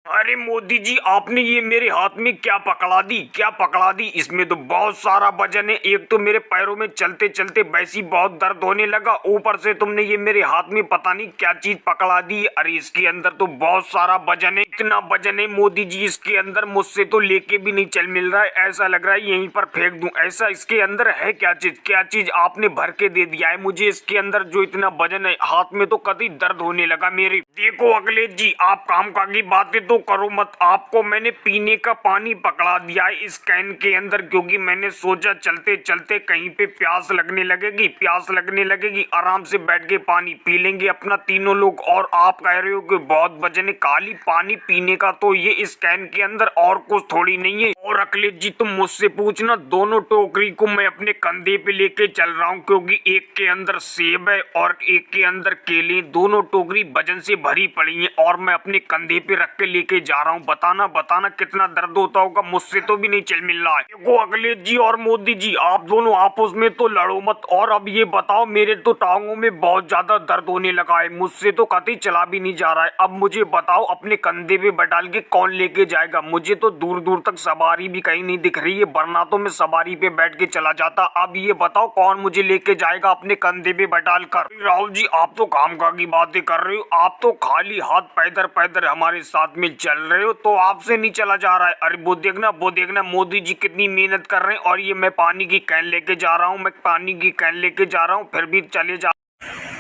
अरे मोदी जी, आपने ये मेरे हाथ में क्या पकड़ा दी, क्या पकड़ा दी। इसमें तो बहुत सारा वजन है। एक तो मेरे पैरों में चलते चलते वैसी बहुत दर्द होने लगा, ऊपर से तुमने ये मेरे हाथ में पता नहीं क्या चीज पकड़ा दी। अरे इसके अंदर तो बहुत सारा वजन है, इतना वजन है मोदी जी इसके अंदर, मुझसे तो लेके भी नहीं चल मिल रहा है। ऐसा लग रहा है यहीं पर फेंक दूं। ऐसा इसके अंदर है क्या चीज, क्या चीज आपने भर के दे दिया है मुझे इसके अंदर, जो इतना वजन है। हाथ में तो कभी दर्द होने लगा मेरे। देखो अखिलेश जी, आप काम का की बातें तो करो मत। आपको मैंने पीने का पानी पकड़ा दिया है इस कैन के अंदर, क्योंकि मैंने सोचा चलते चलते कहीं पे प्यास लगने लगेगी, प्यास लगने लगेगी, आराम से बैठ के पानी पी लेंगे अपना तीनों लोग। और आप कह रहे हो कि बहुत वजन है, खाली पानी पीने का तो ये इस कैन के अंदर और कुछ थोड़ी नहीं है। और अखिलेश जी तुम मुझसे पूछना, दोनों टोकरी को मैं अपने कंधे पे लेके चल रहा हूँ, क्योंकि एक के अंदर सेब है और एक के अंदर केले। दोनों टोकरी वजन से भरी पड़ी है और मैं अपने कंधे पे रख के लेके जा रहा हूँ। बताना बताना कितना दर्द होता होगा, मुझसे तो भी नहीं चल मिल रहा है। देखो अखिलेश जी और मोदी जी, आप दोनों आपस में तो लड़ो मत। और अब ये बताओ, मेरे तो टांगों में बहुत ज्यादा दर्द होने लगा है, मुझसे तो कतई चला भी नहीं जा रहा है। अब मुझे बताओ, अपने कंधे पे बैठाल के कौन लेके जाएगा। मुझे तो दूर दूर तक सवारी भी कहीं नहीं दिख रही है, वरना तो मैं सवारी पे बैठ के चला जाता। अब ये बताओ कौन मुझे लेके जाएगा अपने कंधे पे बैठाल कर। राहुल जी, आप तो काम का की बातें कर रहे हो, आप तो खाली हाथ पैदल पैदल हमारे साथ में चल रहे हो, तो आपसे नहीं चला जा रहा है। अरे वो देखना मोदी जी कितनी मेहनत कर रहे हैं। और ये मैं पानी की कैन लेके जा रहा हूँ, मैं पानी की कैन लेके जा रहा हूँ, फिर भी चले जा।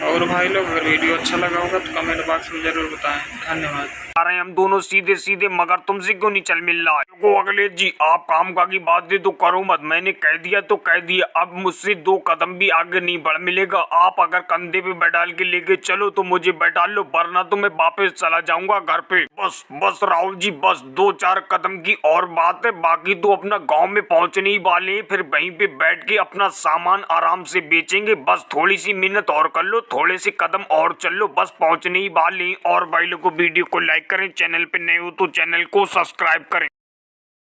और भाई लोग, अगर वीडियो अच्छा लगा होगा तो कमेंट बॉक्स में जरूर बताएं। धन्यवाद। रहे हैं हम दोनों सीधे सीधे, मगर तुमसे क्यों नहीं चल मिल रहा है। देखो अखिलेश जी, आप काम का की बातें तो करो मत। मैंने कह दिया तो कह दिया, अब मुझसे 2 कदम भी आगे नहीं बढ़ मिलेगा। आप अगर कंधे पे बैठाल के लेके चलो तो मुझे बैठाल लो, वरना तो मैं वापस चला जाऊंगा घर पे। बस बस राहुल जी, बस 2-4 कदम की और बात है, बाकी तो अपना गाँव में पहुँचने ही वाले हैं। फिर वहीं पे बैठ के अपना सामान आराम से बेचेंगे। बस थोड़ी सी मेहनत और कर लो, थोड़े से कदम और चल लो, बस पहुँचने ही वाले हैं। और भाई लोग को वीडियो को लाइक करें, चैनल पे नए हो तो चैनल को सब्सक्राइब करें।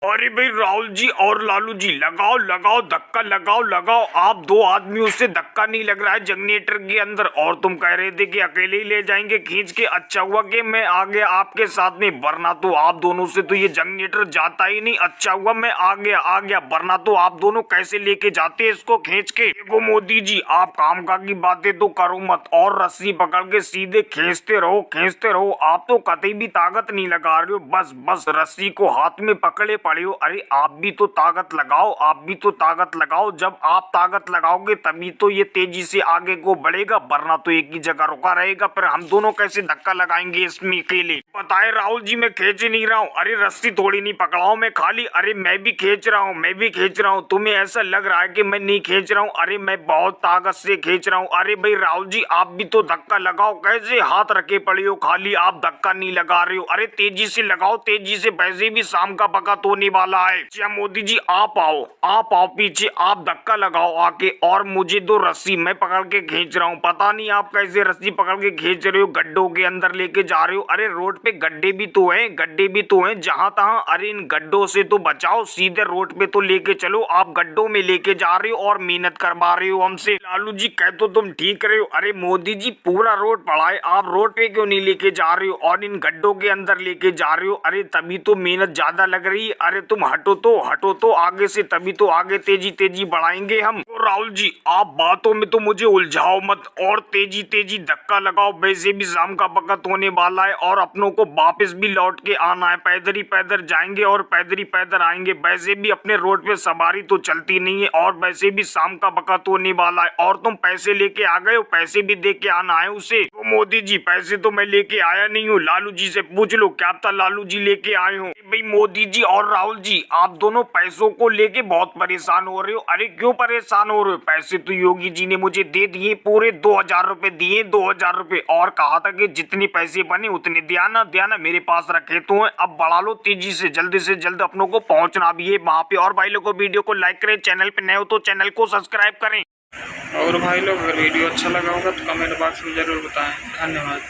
अरे भाई राहुल जी और लालू जी, लगाओ लगाओ धक्का, लगाओ लगाओ। आप 2 आदमियों से धक्का नहीं लग रहा है जनरेटर के अंदर, और तुम कह रहे थे कि अकेले ही ले जाएंगे खींच के। अच्छा हुआ कि मैं आ गया आपके साथ में, वरना तो आप दोनों से तो ये जनरेटर जाता ही नहीं। अच्छा हुआ मैं आ गया, वरना तो आप दोनों कैसे लेके जाते इसको खींच के। देखो मोदी जी, आप काम का की बातें तो करो मत, और रस्सी पकड़ के सीधे खींचते रहो, खींचते रहो। आप तो कतई भी ताकत नहीं लगा रहे हो, बस बस रस्सी को हाथ में पकड़े पड़े हो। अरे आप भी तो ताकत लगाओ, आप भी तो ताकत लगाओ। जब आप ताकत लगाओगे तभी तो ये तेजी से आगे को बढ़ेगा, वरना तो एक ही जगह रुका रहेगा। फिर हम दोनों कैसे धक्का लगाएंगे इसमें अकेले। बताए राहुल जी, मैं खींच नहीं रहा हूँ। अरे रस्सी थोड़ी नहीं पकड़ाऊं मैं खाली। अरे मैं भी खींच रहा हूँ, मैं भी खींच रहा हूँ। तुम्हें ऐसा लग रहा है कि मैं नहीं खींच रहा हूँ। अरे मैं बहुत ताकत से खींच रहा हूँ। अरे भाई राहुल जी, आप भी तो धक्का लगाओ। कैसे हाथ रखे पड़े हो खाली, आप धक्का नहीं लगा रहे हो। अरे तेजी से लगाओ, तेजी से, वैसे भी शाम का पका तो नहीं वाला है। क्या मोदी जी, आप आओ पीछे, आप धक्का लगाओ आके, और मुझे 2 रस्सी मैं पकड़ के खींच रहा हूँ। पता नहीं आप कैसे रस्सी पकड़ के खींच रहे हो, गड्ढों के अंदर लेके जा रहे हो। अरे रोड पे गड्ढे भी तो हैं, गड्ढे भी तो हैं जहां तहाँ। अरे इन गड्ढों से तो बचाओ, सीधे रोड पे तो लेके चलो। आप गड्ढों में लेके जा रहे हो और मेहनत करवा रहे हो हमसे। लालू जी, कह तो तुम ठीक रहे हो। अरे मोदी जी, पूरा रोड पड़ा है, आप रोड पे क्यों नहीं लेके जा रहे हो और इन गड्ढों के अंदर लेके जा रहे हो। अरे तभी तो मेहनत ज्यादा लग रही है। अरे तुम हटो तो आगे से, तभी तो आगे तेजी तेजी बढ़ाएंगे हम। तो राहुल जी, आप बातों में तो मुझे उलझाओ मत, और तेजी तेजी धक्का लगाओ। वैसे भी शाम का वक्त होने वाला है और अपनों को वापस भी लौट के आना है। पैदल ही पैदल जाएंगे और पैदल ही पैदल आएंगे। वैसे भी अपने रोड पे सवारी तो चलती नहीं है, और वैसे भी शाम का वक्त होने वाला है। और तुम पैसे लेके आ गए हो, पैसे भी दे के आना है उसे। तो मोदी जी, पैसे तो मैं लेके आया नहीं हूँ, लालू जी से पूछ लो, क्या पता लालू जी लेके आए हो। भाई मोदी जी और राहुल जी, आप दोनों पैसों को लेके बहुत परेशान हो रहे हो। अरे क्यों परेशान हो रहे हो, पैसे तो योगी जी ने मुझे दे दिए, पूरे 2000 रुपए दिए, 2000 रुपए, और कहा था कि जितने पैसे बने उतने दिया मेरे पास रखे तो है। अब बढ़ा लो तेजी से जल्द अपनों को पहुंचना भी है वहां पे। और भाई लोगों को वीडियो को लाइक करें, चैनल पे नए हो तो चैनल को सब्सक्राइब करें। और भाई लोग, अगर वीडियो अच्छा लगा होगा तो कमेंट बॉक्स में जरूर बताएं। धन्यवाद।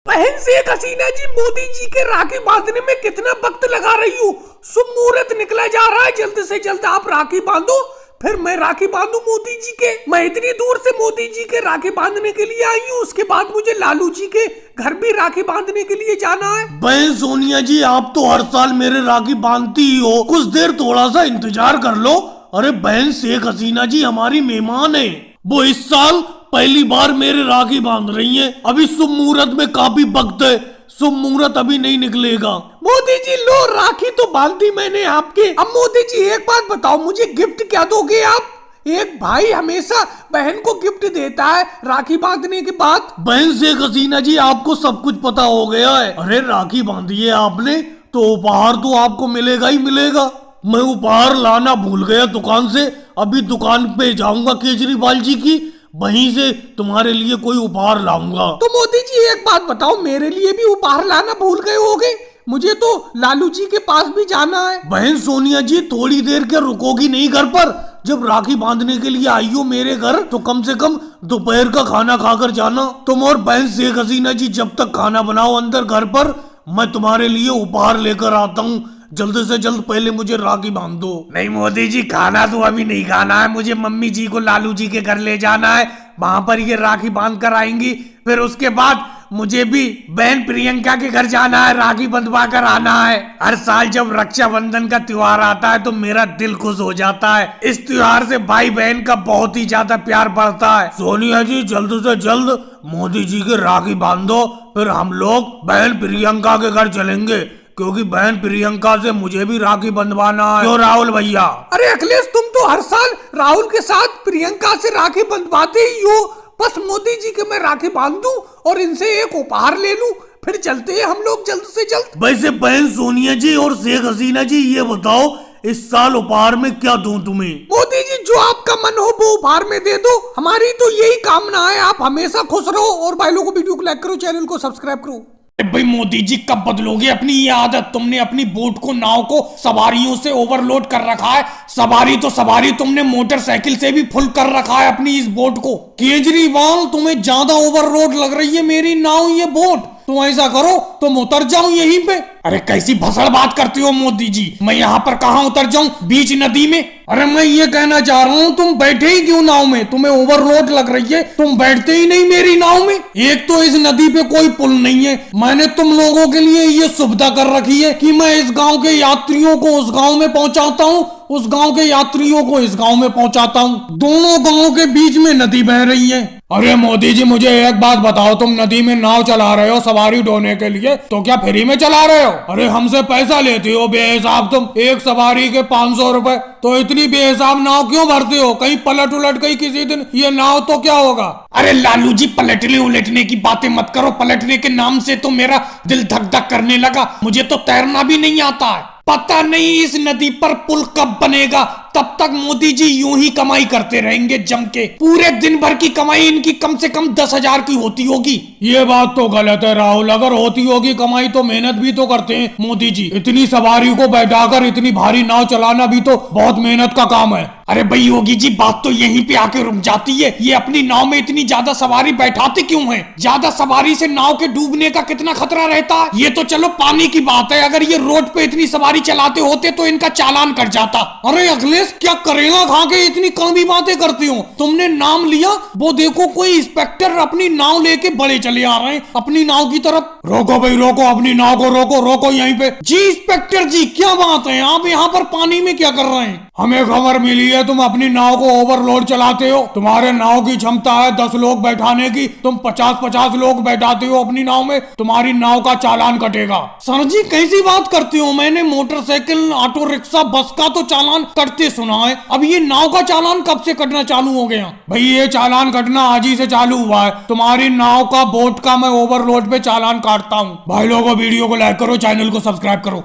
बहन शेख हसीना जी, मोदी जी के राखी बांधने में कितना वक्त लगा रही हूँ। शुभ मुहूर्त निकला जा रहा है, जल्द से जल्द आप राखी बांधो, फिर मैं राखी बांधू मोदी जी के। मैं इतनी दूर से मोदी जी के राखी बांधने के लिए आई हूँ, उसके बाद मुझे लालू जी के घर भी राखी बांधने के लिए जाना है। बहन सोनिया जी, आप तो हर साल मेरे राखी बांधती ही हो, कुछ देर थोड़ा सा इंतजार कर लो। अरे बहन, शेख हसीना जी हमारी मेहमान है, वो इस साल पहली बार मेरे राखी बांध रही हैं। अभी शुभ मुहूर्त में काफी वक्त है, शुभ मुहूर्त अभी नहीं निकलेगा। मोदी जी लो, राखी तो बांधी मैंने आपके। अब मोदी जी एक बात बताओ, मुझे गिफ्ट क्या दोगे आप? एक भाई हमेशा बहन को गिफ्ट देता है राखी बांधने के बाद। बहन शेख हसीना जी, आपको सब कुछ पता हो गया है। अरे राखी बांधी है आपने तो उपहार तो आपको मिलेगा ही मिलेगा। मैं उपहार लाना भूल गया दुकान से, अभी दुकान पे जाऊंगा केजरीवाल जी की, वहीं से तुम्हारे लिए कोई उपहार लाऊंगा। तो मोदी जी एक बात बताओ, मेरे लिए भी उपहार लाना भूल गए होगे? मुझे तो लालू जी के पास भी जाना है। बहन सोनिया जी, थोड़ी देर के रुकोगी नहीं घर पर? जब राखी बांधने के लिए आई हो मेरे घर तो कम से कम दोपहर का खाना खाकर जाना। तुम और बहन शेख हसीना जी जब तक खाना बनाओ अंदर घर पर, मैं तुम्हारे लिए उपहार लेकर आता हूँ। जल्द से जल्द पहले मुझे राखी बांध दो। नहीं मोदी जी, खाना तो अभी नहीं खाना है, मुझे मम्मी जी को लालू जी के घर ले जाना है, वहां पर ये राखी बांध कर आएंगी। फिर उसके बाद मुझे भी बहन प्रियंका के घर जाना है, राखी बंधवा कर आना है। हर साल जब रक्षाबंधन का त्योहार आता है तो मेरा दिल खुश हो जाता है। इस त्योहार से भाई बहन का बहुत ही ज्यादा प्यार बढ़ता है। सोनिया जी, जल्द से जल्द मोदी जी के राखी बांध दो, फिर हम लोग बहन प्रियंका के घर चलेंगे, क्योंकि बहन प्रियंका से मुझे भी राखी बंधवाना है। क्यों राहुल भैया? अरे अखिलेश, तुम तो हर साल राहुल के साथ प्रियंका से राखी बंधवाते ही हो। बस मोदी जी के मैं राखी बांध दूं और इनसे एक उपहार ले लूं, फिर चलते हैं हम लोग जल्द से जल्द। वैसे बहन सोनिया जी और शेख हसीना जी, ये बताओ इस साल उपहार में क्या दूं तुम्हें? मोदी जी, जो आपका मन हो वो उपहार में दे दो, हमारी तो यही कामना है। आप हमेशा खुश रहो और भाई लोगों को वीडियो को लाइक करो, चैनल को सब्सक्राइब करो। भाई मोदी जी, कब बदलोगे अपनी ये आदत? तुमने अपनी बोट को, नाव को सवारियों से ओवरलोड कर रखा है। सवारी तो सवारी, तुमने मोटरसाइकिल से भी फुल कर रखा है अपनी इस बोट को। केजरीवाल, तुम्हें ज्यादा ओवरलोड लग रही है मेरी नाव, ये बोट। तुम ऐसा करो, तुम उतर जाओ यहीं पे। अरे कैसी भसड़ बात करती हो मोदी जी, मैं यहाँ पर कहाँ उतर जाऊं? बीच नदी में? अरे मैं ये कहना चाह रहा हूँ, तुम बैठे ही क्यों नाव में? तुम्हें ओवरलोड लग रही है, तुम बैठते ही नहीं मेरी नाव में। एक तो इस नदी पे कोई पुल नहीं है, मैंने तुम लोगों के लिए ये सुविधा कर रखी है कि मैं इस गांव के यात्रियों को उस गांव में पहुंचाता हूँ, उस गांव के यात्रियों को इस गांव में पहुंचाता हूँ। दोनों गांव के बीच में नदी बह रही है। अरे मोदी जी, मुझे एक बात बताओ, तुम नदी में नाव चला रहे हो सवारी ढोने के लिए, तो क्या फ्री में चला रहे हो? अरे हमसे पैसा लेते हो बेहिसाब तुम, एक सवारी के 500 रुपए। तो इतनी बेहिसाब नाव क्यों भरते हो? कहीं पलट उलट गई किसी दिन ये नाव तो क्या होगा? अरे लालू जी, पलटने उलटने की बातें मत करो। पलटने के नाम से तो मेरा दिल धक धक करने लगा। मुझे तो तैरना भी नहीं आता है। पता नहीं इस नदी पर पुल कब बनेगा, तब तक मोदी जी यूं ही कमाई करते रहेंगे जम के। पूरे दिन भर की कमाई इनकी कम से कम 10,000 की होती होगी। ये बात तो गलत है राहुल, अगर होती होगी कमाई तो मेहनत भी तो करते हैं मोदी जी। इतनी सवारी को बैठाकर इतनी भारी नाव चलाना भी तो बहुत मेहनत का काम है। अरे भाई योगी जी, बात तो यहीं पे आके रुक जाती है। ये अपनी नाव में इतनी ज्यादा सवारी बैठाते क्यों हैं? ज्यादा सवारी से नाव के डूबने का कितना खतरा रहता है? ये तो चलो पानी की बात है, अगर ये रोड पे इतनी सवारी चलाते होते तो इनका चालान कट जाता। अरे अखिलेश, क्या करेला खा के इतनी कड़वी बातें करती हो? तुमने नाम लिया, वो देखो कोई इंस्पेक्टर अपनी नाव लेके बड़े चले आ रहे हैं अपनी नाव की तरफ। रोको भाई रोको, अपनी नाव को रोको, रोको यहीं पे। जी इंस्पेक्टर जी, क्या बात है, आप यहाँ पर पानी में क्या कर रहे हैं? हमें खबर मिली है तुम अपनी नाव को ओवरलोड चलाते हो। तुम्हारे नाव की क्षमता है 10 लोग बैठाने की, तुम 50-50 लोग बैठाते हो अपनी नाव में, तुम्हारी नाव का चालान कटेगा। सर जी कैसी बात करते हो? मैंने मोटरसाइकिल, ऑटो रिक्शा, बस का तो चालान कटते सुना है, अब ये नाव का चालान कब से कटना चालू हो गया? भाई ये चालान कटना आज ही से चालू हुआ है। तुम्हारी नाव का, बोट का मैं ओवरलोड पे चालान काटता हूँ। भाई लोगों वीडियो को लाइक करो, चैनल को सब्सक्राइब करो।